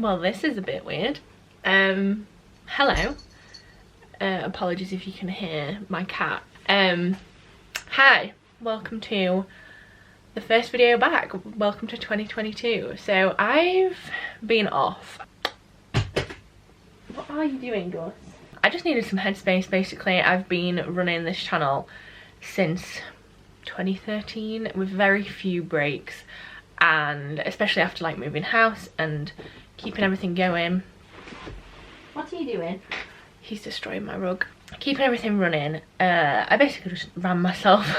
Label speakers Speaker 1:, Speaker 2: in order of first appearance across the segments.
Speaker 1: Well, this is a bit weird. Hello. Apologies if you can hear my cat. Hi, welcome to the first video back. Welcome to 2022. So I've been off. What are you doing, Gus? I just needed some headspace, basically. I've been running this channel since 2013 with very few breaks, and especially after like moving house and keeping everything going. What are you doing? He's destroying my rug. Keeping everything running. I basically just ran myself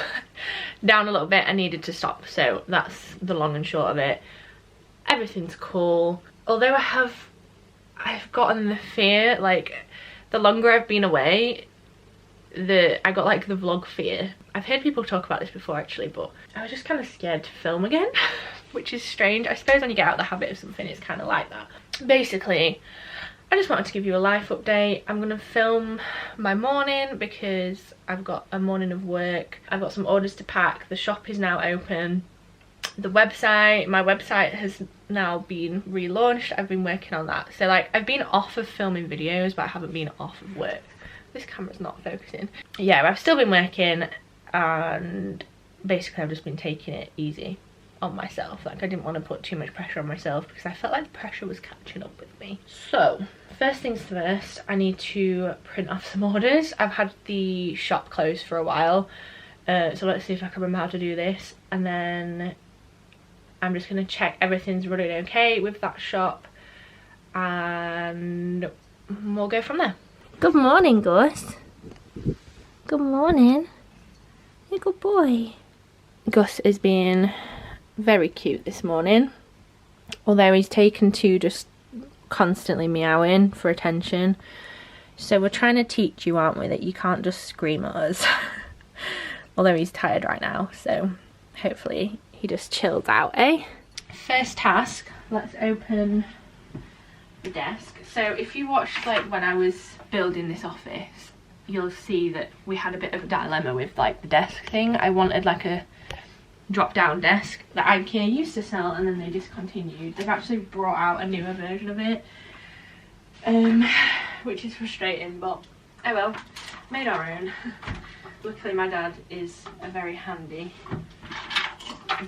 Speaker 1: down a little bit. I needed to stop, so that's the long and short of it. Everything's cool. Although I've gotten the fear, like the longer I've been away, I got like the vlog fear. I've heard people talk about this before actually, but I was just kind of scared to film again, which is strange. I suppose when you get out of the habit of something, it's kind of like that. Basically, I just wanted to give you a life update. I'm gonna film my morning because I've got a morning of work. I've got some orders to pack. The shop is now open. My website has now been relaunched. I've been working on that. So like, I've been off of filming videos, but I haven't been off of work. This camera's not focusing. Yeah, I've still been working, and basically I've just been taking it easy on myself. Like, I didn't want to put too much pressure on myself because I felt like the pressure was catching up with me. So first things first, I need to print off some orders. I've had the shop closed for a while, so let's see if I can remember how to do this, and then I'm just going to check everything's running okay with that shop, and we'll go from there. Good morning, Gus. Good morning. You're a good boy. Gus is being very cute this morning, although he's taken to just constantly meowing for attention. So we're trying to teach you, aren't we, that you can't just scream at us. Although he's tired right now, so hopefully he just chills out, eh? First task, let's open the desk. So if you watched like when I was building this office, you'll see that we had a bit of a dilemma with like the desk thing. I wanted like a drop down desk that IKEA used to sell, and then they discontinued. They've actually brought out a newer version of it, which is frustrating, but oh well, made our own. Luckily my dad is a very handy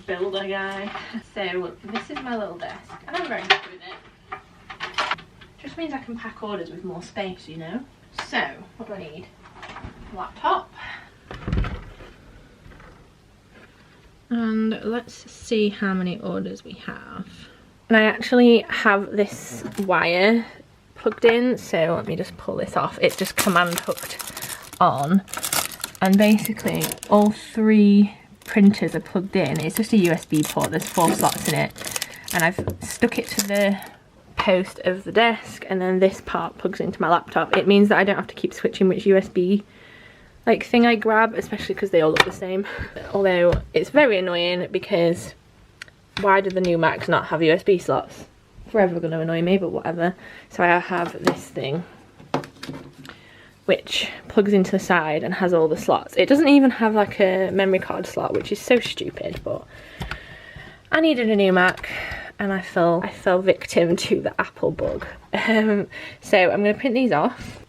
Speaker 1: builder guy. So this is my little desk, and I'm very happy with it. Just means I can pack orders with more space, you know. So what do I need? Laptop. And let's see how many orders we have. And I actually have this wire plugged in, so let me just pull this off. It's just command hooked on, and basically all three printers are plugged in. It's just a USB port, there's 4 slots in it, and I've stuck it to the post of the desk, and then this part plugs into my laptop. It means that I don't have to keep switching which USB like thing I grab, especially because they all look the same. Although it's very annoying because why do the new Macs not have USB slots? Forever gonna annoy me, but whatever. So I have this thing which plugs into the side and has all the slots. It doesn't even have like a memory card slot, which is so stupid, but I needed a new Mac and I fell victim to the Apple bug. So I'm gonna print these off.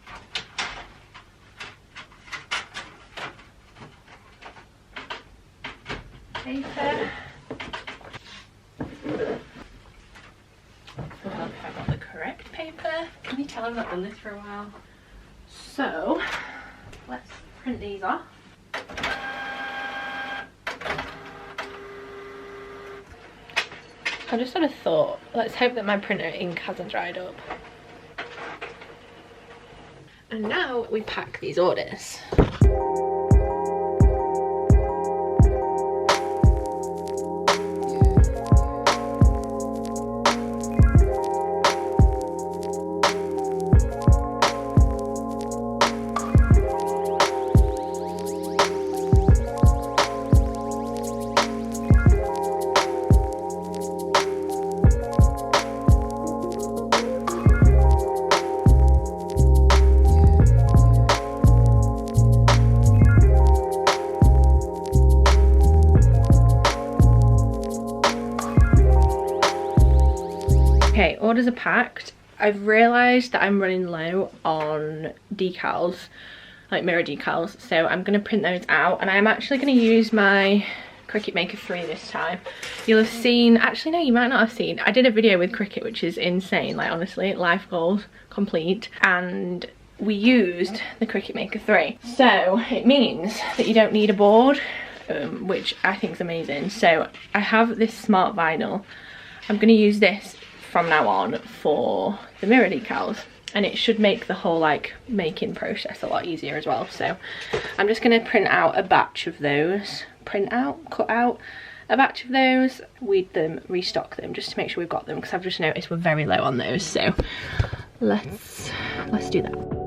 Speaker 1: Paper. I don't know if I got the correct paper. Can you tell I've not done this for a while? So let's print these off. I just had a thought. Let's hope that my printer ink hasn't dried up. And now we pack these orders. Okay, orders are packed. I've realised that I'm running low on decals, like mirror decals, so I'm going to print those out, and I'm actually going to use my Cricut Maker 3 this time. You'll have seen, actually no, you might not have seen, I did a video with Cricut which is insane, like honestly, life goals complete, and we used the Cricut Maker 3. So it means that you don't need a board, which I think is amazing. So I have this smart vinyl. I'm going to use this from now on for the mirror decals, and it should make the whole like making process a lot easier as well. So I'm just going to print out a batch of those, cut out a batch of those, weed them, restock them just to make sure we've got them, because I've just noticed we're very low on those. So let's do that.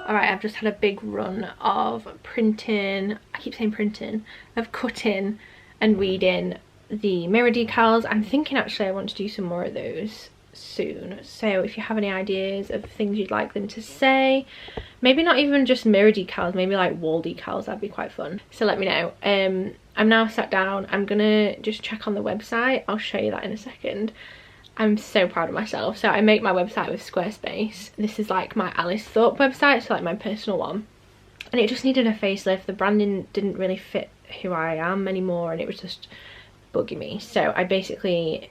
Speaker 1: Alright, I've just had a big run of printing, I keep saying printing, of cutting and weeding the mirror decals. I'm thinking actually I want to do some more of those soon. So if you have any ideas of things you'd like them to say, maybe not even just mirror decals, maybe like wall decals, that'd be quite fun. So let me know. I'm now sat down, I'm gonna just check on the website, I'll show you that in a second. I'm so proud of myself. So I make my website with Squarespace. This is like my Alice Thorpe website, so like my personal one. And it just needed a facelift. The branding didn't really fit who I am anymore, and it was just bugging me. So I basically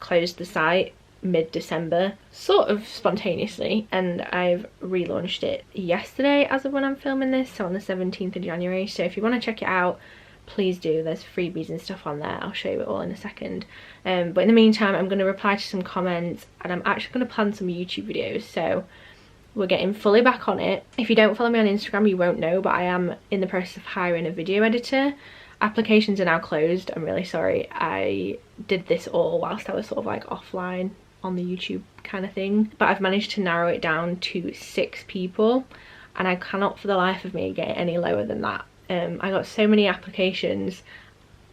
Speaker 1: closed the site mid-December, sort of spontaneously, and I've relaunched it yesterday as of when I'm filming this, so on the 17th of January. So if you want to check it out, please do. There's freebies and stuff on there. I'll show you it all in a second. But in the meantime, I'm going to reply to some comments, and I'm actually going to plan some YouTube videos. So we're getting fully back on it. If you don't follow me on Instagram, you won't know, but I am in the process of hiring a video editor. Applications are now closed. I'm really sorry. I did this all whilst I was sort of like offline on the YouTube kind of thing. But I've managed to narrow it down to 6 people, and I cannot for the life of me get any lower than that. I got so many applications,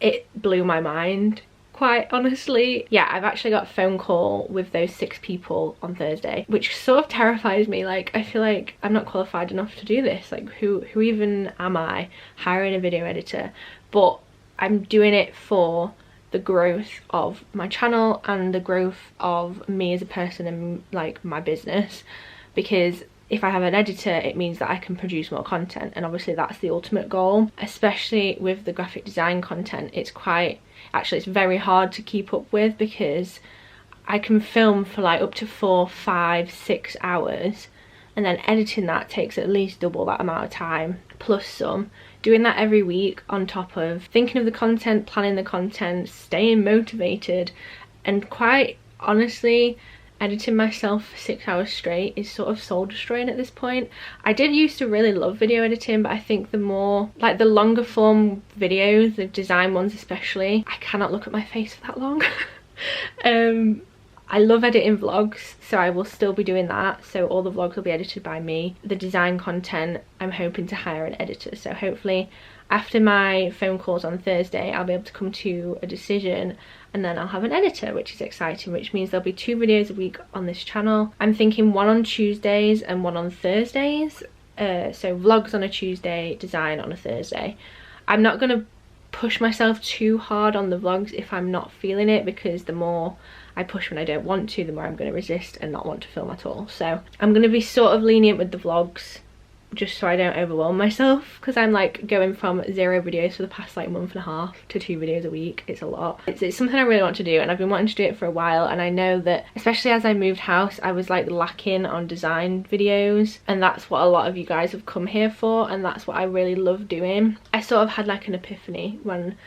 Speaker 1: it blew my mind, quite honestly. Yeah, I've actually got a phone call with those 6 people on Thursday, which sort of terrifies me. Like, I feel like I'm not qualified enough to do this. Like, who even am I hiring a video editor? But I'm doing it for the growth of my channel and the growth of me as a person and like my business, because if I have an editor, it means that I can produce more content, and obviously that's the ultimate goal. Especially with the graphic design content, it's very hard to keep up with, because I can film for like up to 4, 5, 6 hours, and then editing that takes at least double that amount of time plus some. Doing that every week on top of thinking of the content, planning the content, staying motivated, and quite honestly, editing myself for 6 hours straight is sort of soul destroying at this point. I did used to really love video editing, but I think the more, like the longer form videos, the design ones especially, I cannot look at my face for that long. I love editing vlogs, so I will still be doing that. So all the vlogs will be edited by me. The design content, I'm hoping to hire an editor. So hopefully after my phone calls on Thursday, I'll be able to come to a decision, and then I'll have an editor, which is exciting, which means there'll be 2 videos a week on this channel. I'm thinking one on Tuesdays and one on Thursdays. So vlogs on a Tuesday, design on a Thursday. I'm not going to push myself too hard on the vlogs if I'm not feeling it, because the more I push when I don't want to, the more I'm going to resist and not want to film at all. So I'm going to be sort of lenient with the vlogs, just so I don't overwhelm myself, because I'm like going from 0 videos for the past like month and a half to 2 videos a week. It's a lot. It's something I really want to do, and I've been wanting to do it for a while, and I know that especially as I moved house, I was like lacking on design videos, and that's what a lot of you guys have come here for, and that's what I really love doing. I sort of had like an epiphany when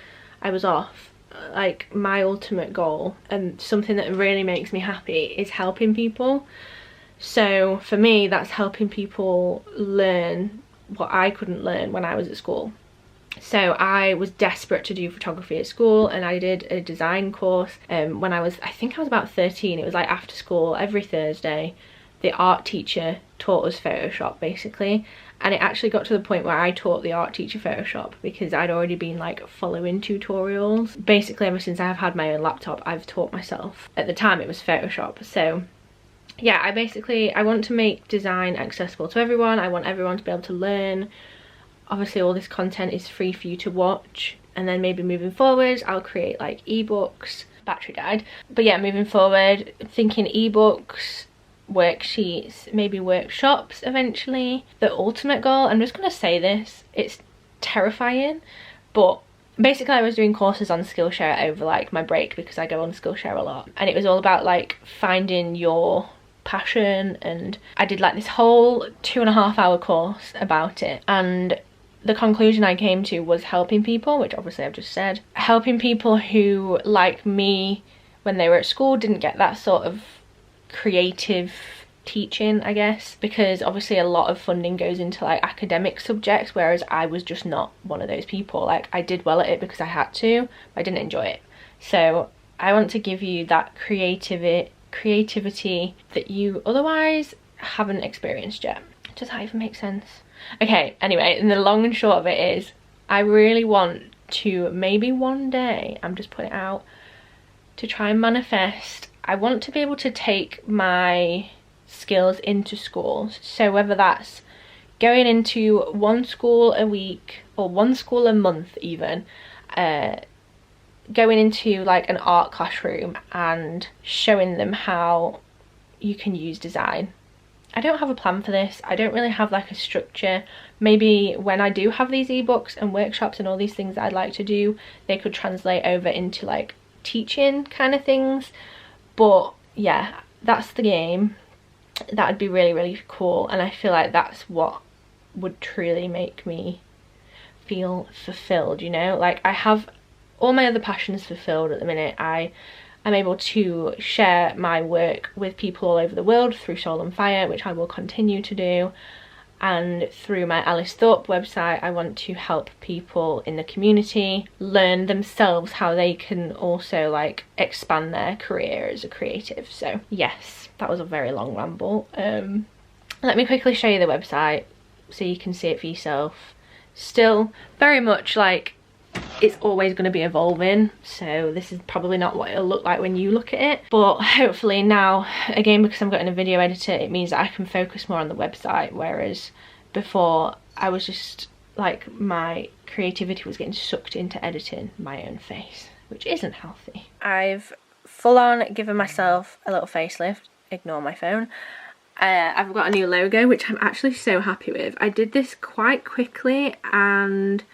Speaker 1: I was off. Like, my ultimate goal and something that really makes me happy is helping people. So for me, that's helping people learn what I couldn't learn when I was at school. So I was desperate to do photography at school, and I did a design course when I think I was about 13. It was like after school every Thursday. The art teacher taught us Photoshop basically, and it actually got to the point where I taught the art teacher Photoshop, because I'd already been like following tutorials. Basically ever since I've had my own laptop, I've taught myself. At the time it was Photoshop. So yeah, I want to make design accessible to everyone. I want everyone to be able to learn. Obviously all this content is free for you to watch, and then maybe moving forward I'll create like ebooks. Battery died. But yeah, moving forward, thinking ebooks, worksheets, maybe workshops eventually. The ultimate goal, I'm just gonna say this, it's terrifying, but basically I was doing courses on Skillshare over like my break, because I go on Skillshare a lot, and it was all about like finding your passion, and I did like this whole 2.5 hour course about it, and the conclusion I came to was helping people, which obviously I've just said, helping people who, like me, when they were at school didn't get that sort of creative teaching, I guess, because obviously a lot of funding goes into like academic subjects, whereas I was just not one of those people. Like, I did well at it because I had to, but I didn't enjoy it. So I want to give you that creativity that you otherwise haven't experienced yet. Does that even make sense? Okay, anyway, and the long and short of it is, I really want to, maybe one day, I'm just putting it out, to try and manifest, I want to be able to take my skills into schools. So whether that's going into one school a week or one school a month even, going into like an art classroom and showing them how you can use design. I don't have a plan for this. I don't really have like a structure. Maybe when I do have these ebooks and workshops and all these things that I'd like to do, they could translate over into like teaching kind of things. But yeah, that's the game. That would be really, really cool, and I feel like that's what would truly make me feel fulfilled, you know? Like, I have all my other passions fulfilled at the minute. I'm able to share my work with people all over the world through Soul and Fire, which I will continue to do, and through my Alice Thorpe website I want to help people in the community learn themselves how they can also like expand their career as a creative. So yes, that was a very long ramble. Let me quickly show you the website so you can see it for yourself. Still very much like, it's always going to be evolving, so this is probably not what it'll look like when you look at it, but hopefully now, again, because I'm getting a video editor, it means that I can focus more on the website, whereas before I was just like, my creativity was getting sucked into editing my own face, which isn't healthy. I've full on given myself a little facelift, ignore my phone. I've got a new logo, which I'm actually so happy with. I did this quite quickly, and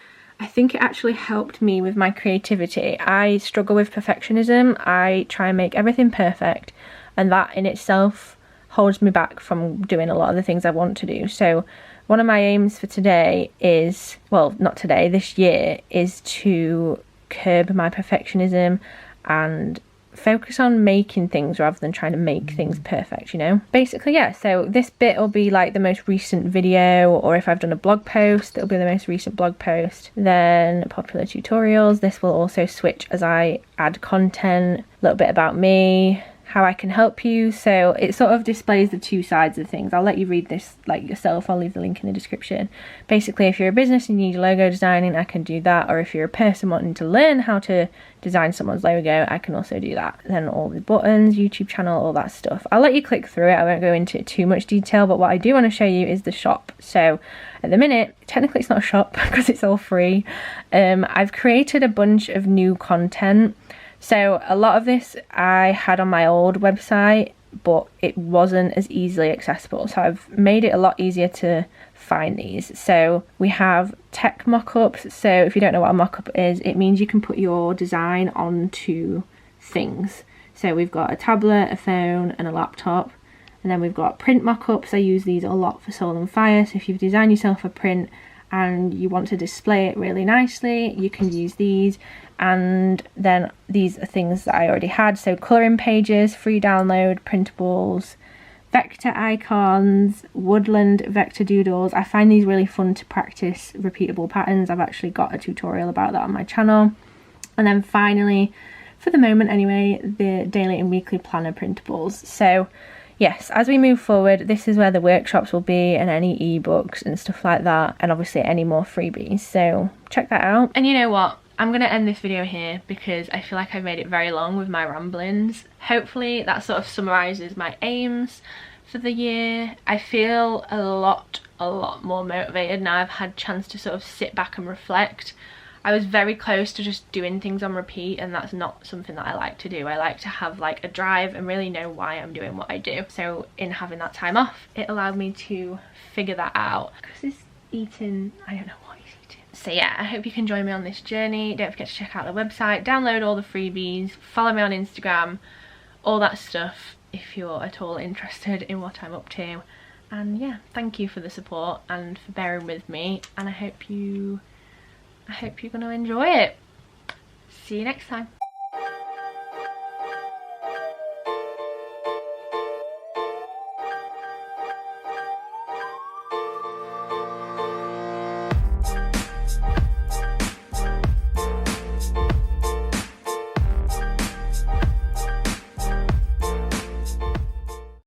Speaker 1: I think it actually helped me with my creativity. I struggle with perfectionism. I try and make everything perfect, and that in itself holds me back from doing a lot of the things I want to do. So one of my aims for today is, well, not today, this year, is to curb my perfectionism and focus on making things rather than trying to make things perfect, you know? Basically, yeah, so this bit will be like the most recent video, or if I've done a blog post, it'll be the most recent blog post. Then popular tutorials, this will also switch as I add content, a little bit about me,
Speaker 2: how I can help you. So it sort of displays the two sides of things. I'll let you read this like yourself. I'll leave the link in the description. Basically, if you're a business and you need logo designing, I can do that. Or if you're a person wanting to learn how to design someone's logo, I can also do that. Then all the buttons, YouTube channel, all that stuff. I'll let you click through it. I won't go into too much detail, but what I do want to show you is the shop. So at the minute, technically it's not a shop because it's all free. I've created a bunch of new content. So a lot of this I had on my old website, but it wasn't as easily accessible. So I've made it a lot easier to find these. So we have tech mock-ups. So if you don't know what a mock-up is, it means you can put your design onto things. So we've got a tablet, a phone and a laptop. And then we've got print mock-ups. I use these a lot for Soul and Fire. So if you've designed yourself a print and you want to display it really nicely, you can use these. And then these are things that I already had. So colouring pages, free download, printables, vector icons, woodland vector doodles. I find these really fun to practice repeatable patterns. I've actually got a tutorial about that on my channel. And then finally, for the moment anyway, the daily and weekly planner printables. So yes, as we move forward, this is where the workshops will be and any ebooks and stuff like that, and obviously any more freebies. So check that out. And you know what? I'm going to end this video here because I feel like I've made it very long with my ramblings. Hopefully that sort of summarises my aims for the year. I feel a lot more motivated now I've had a chance to sort of sit back and reflect. I was very close to just doing things on repeat, and that's not something that I like to do. I like to have like a drive and really know why I'm doing what I do. So in having that time off, it allowed me to figure that out. Because this eating, I don't know what he's eating. So yeah, I hope you can join me on this journey. Don't forget to check out the website, download all the freebies, follow me on Instagram, all that stuff if you're at all interested in what I'm up to. And yeah, thank you for the support and for bearing with me, and I hope you're going to enjoy it. See you next time.